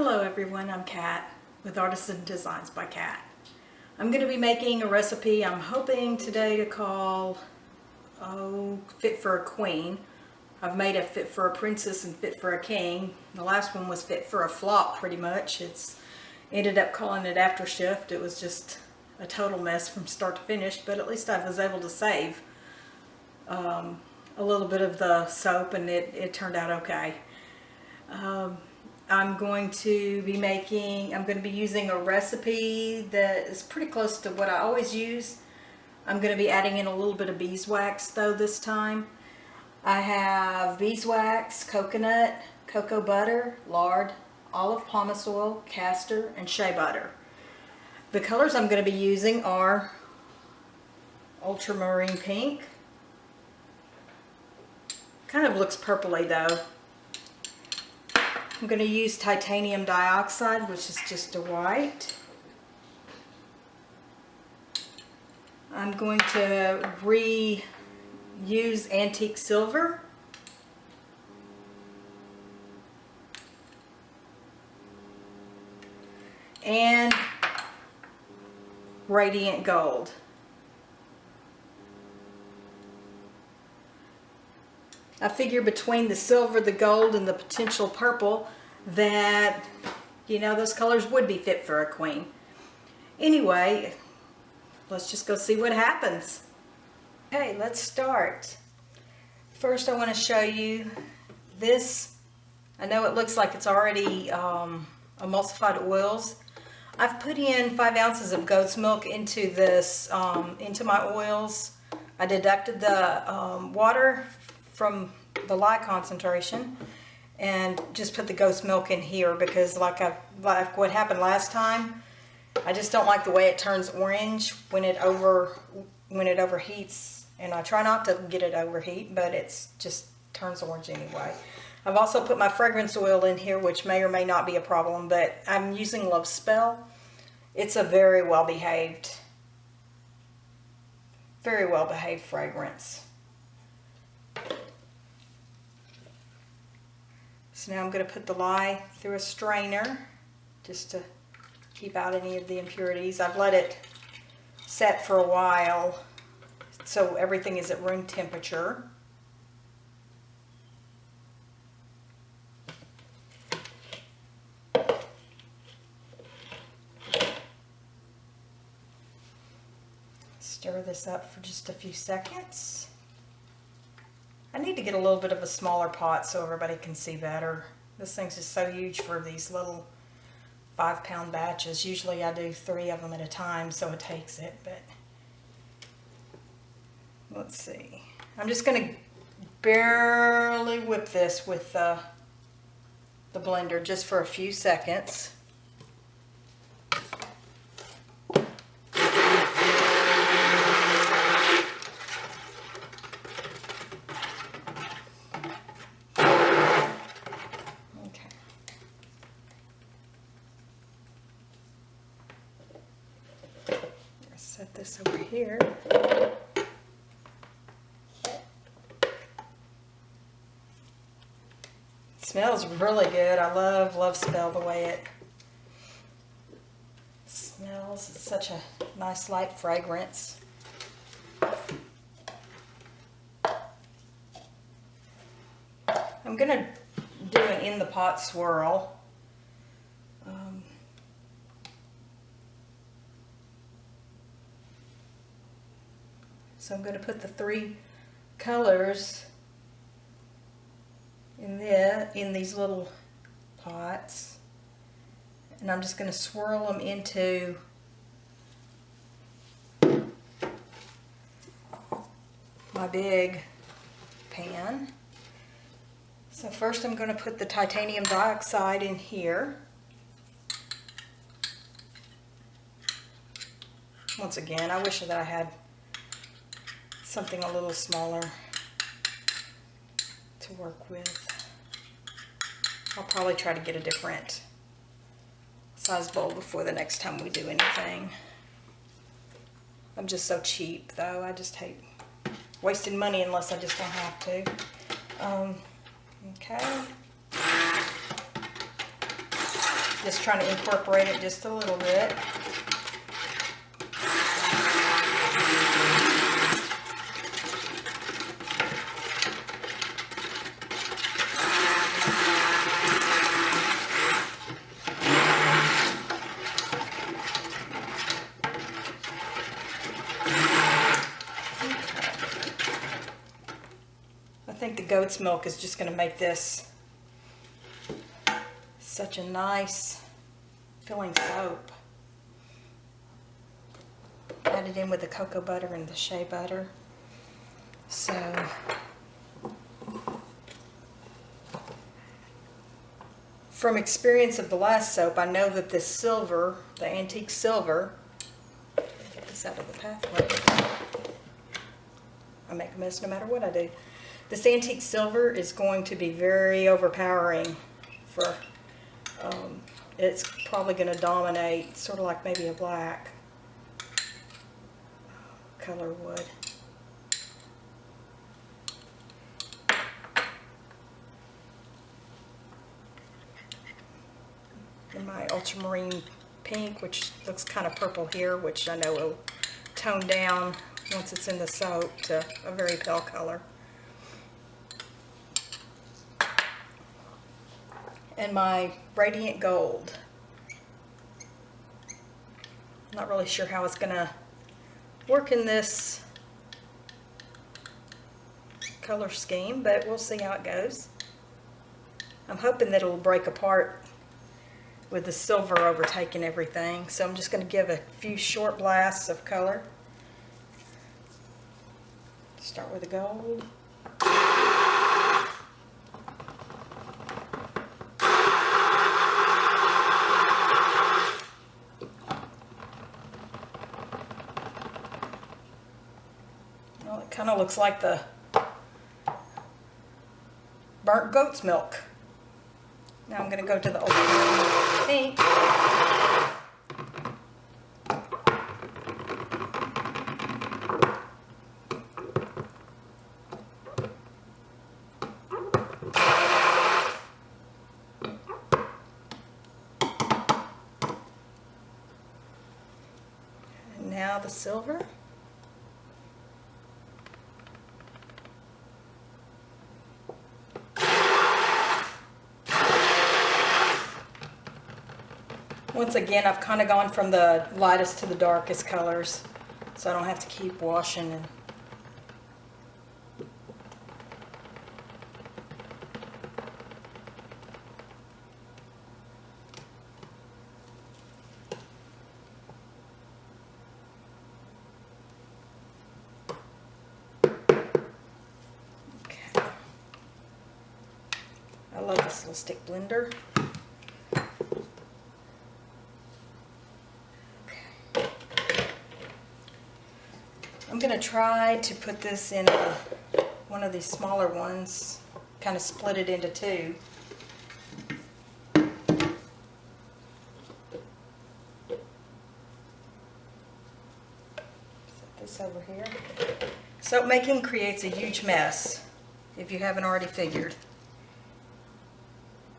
Hello everyone, I'm Kat with Artisan Designs by Kat. I'm going to be making a recipe I'm hoping today to call Fit for a Queen. I've made a Fit for a Princess and Fit for a King. The last one was Fit for a Flop pretty much. It's ended up calling it After Shift. It was just a total mess from start to finish, but at least I was able to save a little bit of the soap and it turned out okay. I'm going to be using a recipe that is pretty close to what I always use. I'm going to be adding in a little bit of beeswax though this time. I have beeswax, coconut, cocoa butter, lard, olive pomace oil, castor, and shea butter. The colors I'm going to be using are Ultramarine Pink. Kind of looks purpley though. I'm going to use titanium dioxide, which is just a white. I'm going to reuse antique silver. And radiant gold. I figure between the silver, the gold, and the potential purple that, you know, those colors would be fit for a queen. Anyway, let's just go see what happens. Okay, let's start. First, I want to show you this. I know it looks like it's already emulsified oils. I've put in 5 ounces of goat's milk into this, into my oils. I deducted the water from the lye concentration and just put the goat's milk in here because like what happened last time, I just don't like the way it turns orange when it overheats, and I try not to get it overheat, but it's just turns orange anyway. I've also put my fragrance oil in here, which may or may not be a problem, but I'm using Love Spell. It's a very well behaved fragrance. So now I'm going to put the lye through a strainer just to keep out any of the impurities. I've let it set for a while so everything is at room temperature. Stir this up for just a few seconds. I need to get a little bit of a smaller pot so everybody can see better. This thing's just so huge for these little 5-pound batches. Usually I do 3 of them at a time, so it takes it, but let's see. I'm just going to barely whip this with the blender just for a few seconds. Set this over here. It smells really good. I love Spell the way it smells. It's such a nice light fragrance. I'm gonna do an in the pot swirl. So I'm going to put the 3 colors in these little pots, and I'm just going to swirl them into my big pan. So first I'm going to put the titanium dioxide in here. Once again, I wish that I had something a little smaller to work with. I'll probably try to get a different size bowl before the next time we do anything. I'm just so cheap though. I just hate wasting money unless I just don't have to. Okay. Just trying to incorporate it just a little bit. I think the goat's milk is just going to make this such a nice filling soap. Add it in with the cocoa butter and the shea butter. So from experience of the last soap, I know that this silver, the antique silver, get this out of the pathway. I make a mess no matter what I do. This antique silver is going to be very overpowering for, it's probably going to dominate, sort of like maybe a black color would. And my ultramarine pink, which looks kind of purple here, which I know will tone down once it's in the soap to a very pale color. And my radiant gold. I'm not really sure how it's going to work in this color scheme, but we'll see how it goes. I'm hoping that it'll break apart with the silver overtaking everything. So I'm just going to give a few short blasts of color. Start with the gold. Well, it kind of looks like the burnt goat's milk. Now I'm going to go to the ultramarine pink. And now the silver. Once again, I've kind of gone from the lightest to the darkest colors, so I don't have to keep washing. And okay. I love this little stick blender. I'm going to try to put this in one of these smaller ones, kind of split it into two. Set this over here. Soap making creates a huge mess, if you haven't already figured.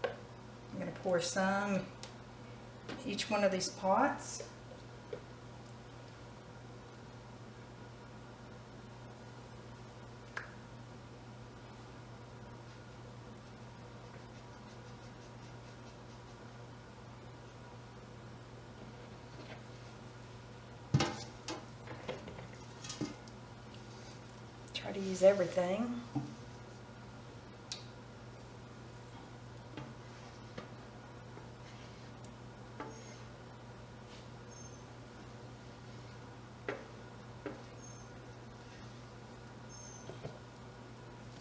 I'm going to pour some in each one of these pots. Try to use everything.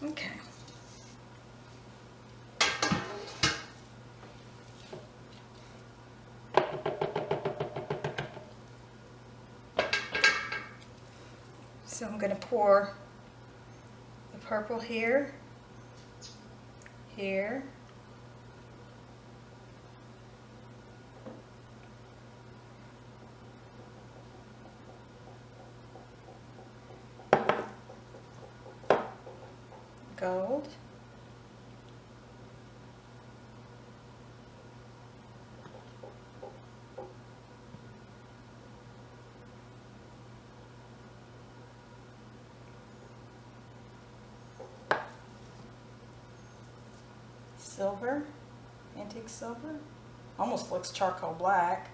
Okay. So I'm going to pour the purple here, here, gold, silver, antique silver. Almost looks charcoal black.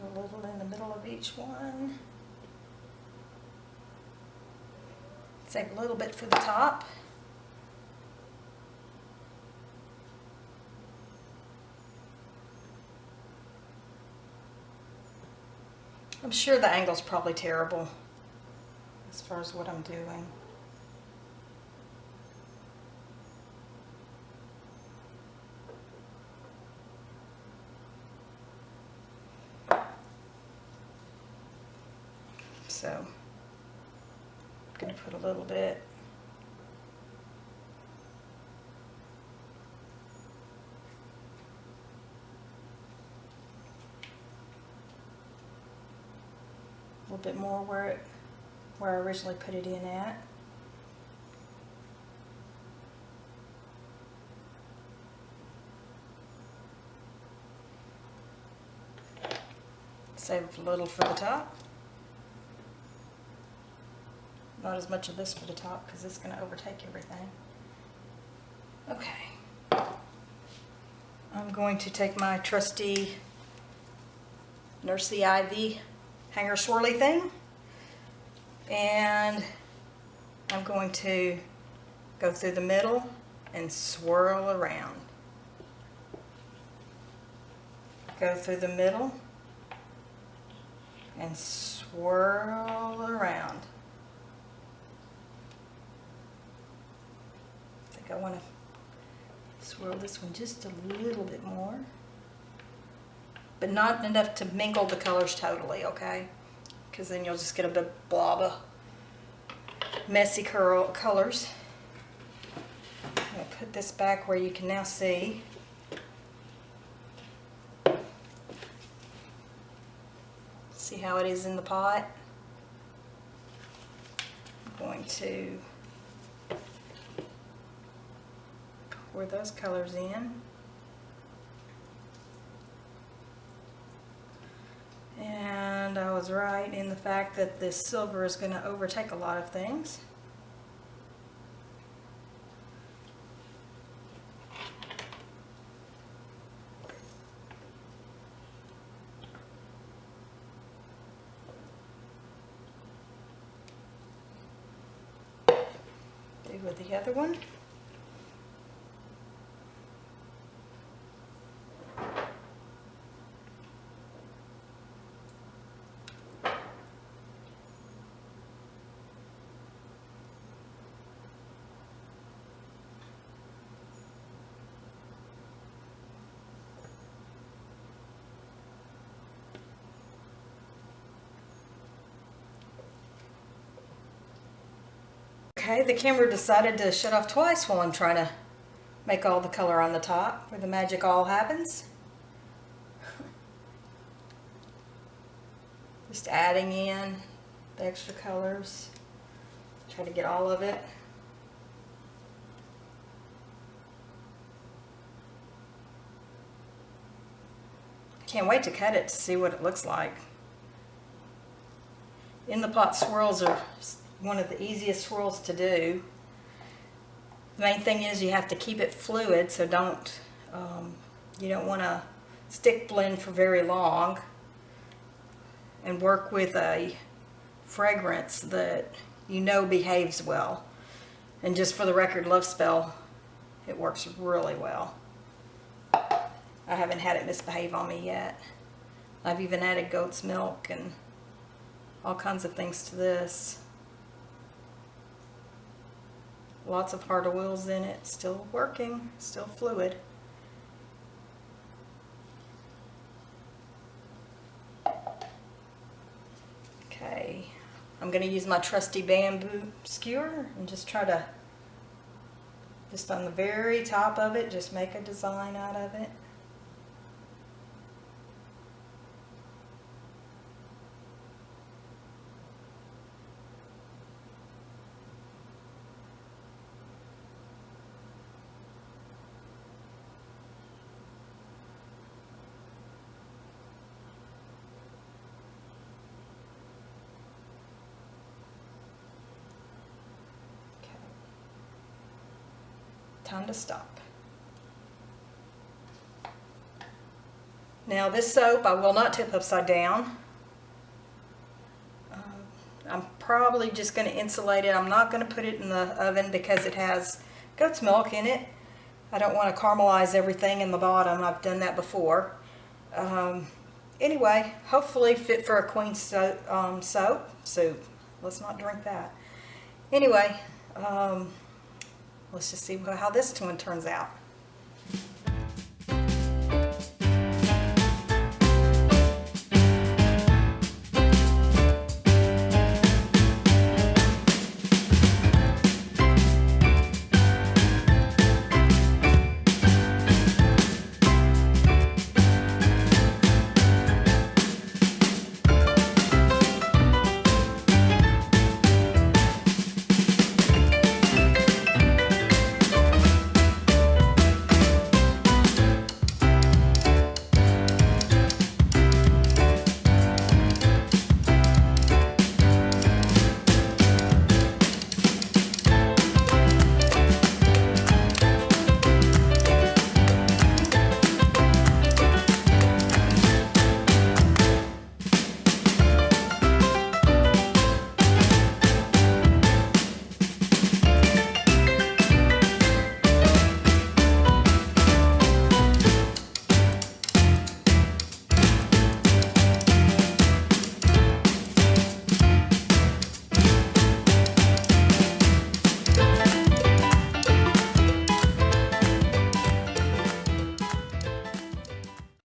A little in the middle of each one. Save a little bit for the top. I'm sure the angle's probably terrible as far as what I'm doing. So I'm going to put a little bit. A little bit more where I originally put it in at. Save a little for the top. Not as much of this for the top because it's going to overtake everything. Okay. I'm going to take my trusty Nurse IV hanger swirly thing, and I'm going to go through the middle and swirl around. Go through the middle and swirl around. I think I want to swirl this one just a little bit more, but not enough to mingle the colors totally, okay? Because then you'll just get a big blob of messy colors. I'm going to put this back where you can now see. See how it is in the pot? I'm going to pour those colors in. And I was right in the fact that this silver is going to overtake a lot of things. Do with the other one. Okay, the camera decided to shut off twice while I'm trying to make all the color on the top, where the magic all happens. Just adding in the extra colors. Try to get all of it. Can't wait to cut it to see what it looks like. In the pot swirls are one of the easiest swirls to do. The main thing is you have to keep it fluid, so you don't want to stick blend for very long, and work with a fragrance that you know behaves well. And just for the record, Love Spell, it works really well. I haven't had it misbehave on me yet. I've even added goat's milk and all kinds of things to this. Lots of hard oils in it, still working, still fluid. Okay, I'm going to use my trusty bamboo skewer and just try to, just on the very top of it, just make a design out of it. time to stop. Now this soap I will not tip upside down. I'm probably just going to insulate it. I'm not going to put it in the oven because it has goat's milk in it. I don't want to caramelize everything in the bottom. I've done that before. Anyway, hopefully fit for a queen soup. Let's not drink that. Anyway, let's just see how this one turns out.